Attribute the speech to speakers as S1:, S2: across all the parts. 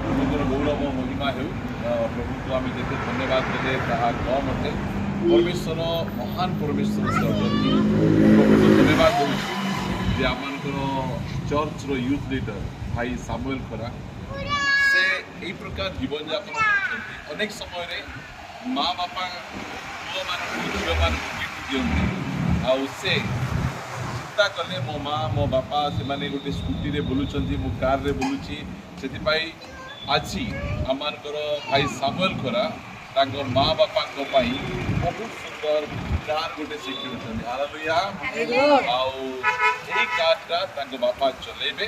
S1: प्रभुଙ୍କର गौरव महिमा हो प्रभु को आम जिते धन्यवाद देले ताहा कम अटे परमेश्वर महान परमेश्वर से अटंती प्रभु को धन्यवाद दूँ जे आमर चर्च रो यूथ लीडर भाई सामुएल खरा से यही प्रकार जीवन यापन करते अनेक समय रे माँ बापा पुओ मान झील मान गिफ्ट दिखती आउ से चिंता कले मो माँ मो बापा से माने गोटे स्कूटी रे बुलुचंती मु कार रे बुलुची सेतिपाई आज आमर भाई सामुएल खरा तांको माँ बापा को पाई बहुत सुंदर कार गोटे से किणुचंती हालेलुया आउ एही कारटा तांको बापा चलेबे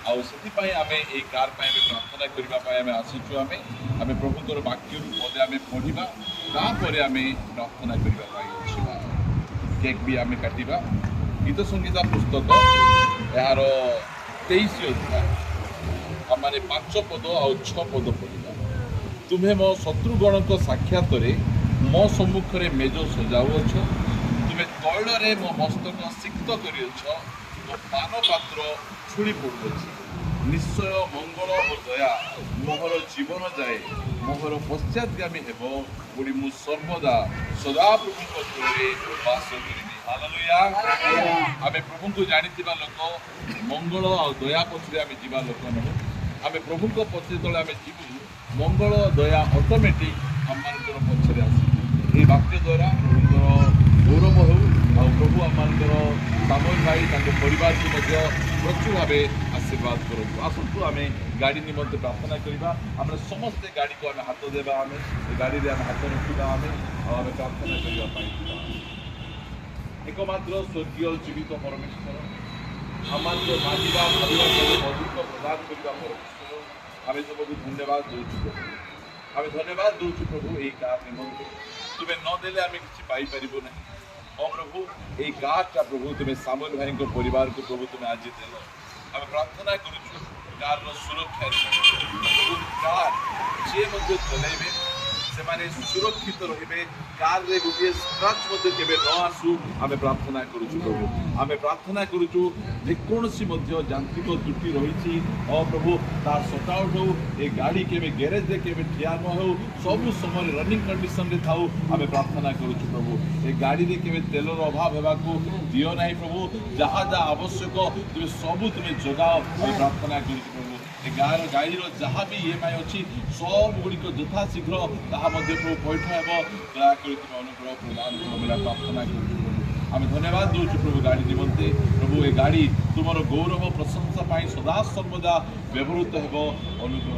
S1: आउ सेतिपाई आमे एही कार पाई प्रार्थना करबा पाई आमे आसीचु आमे प्रभुଙ୍କର वाक्य पदे आमे पढ़िबा तापरे आमे प्रार्थना करबा पाई छिबा केक भी आमे काटिबा गीत संगीता पुस्तक यार 23 अध्याय आमे 5 पद आउ 6 पद पढ़िबा तुम्हें मो शत्रुगण साक्षात मो सम्मुख में मेज सजाऊछ तुम्हें तैल मो मस्तक सिक्त कर मो पान पात्र छुड़ी पड़ुअ निश्चय मंगल और दया मोहर जीवन जाए मोहर पश्चातगामी हेब बोली मु सर्वदा सदा प्रभु वास करी हालेलुया आमे प्रभु को जानी लोक मंगल और दया पछरे आमे जीवा लोक नहु आमे प्रभु को पछरे तले आमे जीवु मंगल दया ऑटोमेटिक आमर पछरे आसे वाक्य द्वारा प्रभुर गौरव हो प्रभु आमर सामुएल भाई परिवार को प्रचुर भाव आशीर्वाद करूँ आसतु आम गाड़ी निमंते प्रार्थना करवा आम समस्ते गाड़ी को आम हाथ देवा आम गाड़ी में आम हाथ रखा आम प्रार्थना करने एकमात्र स्वर्गीय जीवित परमेश्वर आम मांगा भावा सब अधिक प्रदान करवा परमेश्वर आम सबको धन्यवाद दूँ प्रभु आम धन्यवाद दूँ प्रभु यही कार निमंते तुम्हें नदेले आम कि पाइपर ना हाँ प्रभु यही कारटा प्रभु तुम्हें सामुएल भाई को परिवार को प्रभु तुम्हें आज देल आम प्रार्थना करूँ कार सुरक्षा कार जी चलेबे से माने सुरक्षित रे कार रे गोटे स्क्रच केवे न आसू आम प्रार्थना करूँ प्रभु आम प्रार्थना करूँ जेकोसी यांत्रिक त्रुटि रही प्रभु तार सटाउट हो ये गाड़ी के गैरेज के ठिया न हो सब समय रनिंग कंडीशन रे थाऊ आम प्रार्थना करूँ प्रभु ये गाड़ी रे के तेलर अभाव होगा दियो ना प्रभु जहाँ जहाँ आवश्यक तुम सब तुम जगाओ प्रार्थना करूँ प्रभु गार गाड़ीर जहाँ भी EMI अच्छी सब गुड़िक यथाशीघ्र ताहा प्रभु पैठ हे दयाकोरी तुम अनुग्रह प्रदान कर प्रार्थना कर आम धन्यवाद दूँ प्रभु गाड़ी निमंते प्रभु ये गाड़ी तुम गौरव प्रशंसा सदा सर्वदा व्यवहृत हो अनुग्रह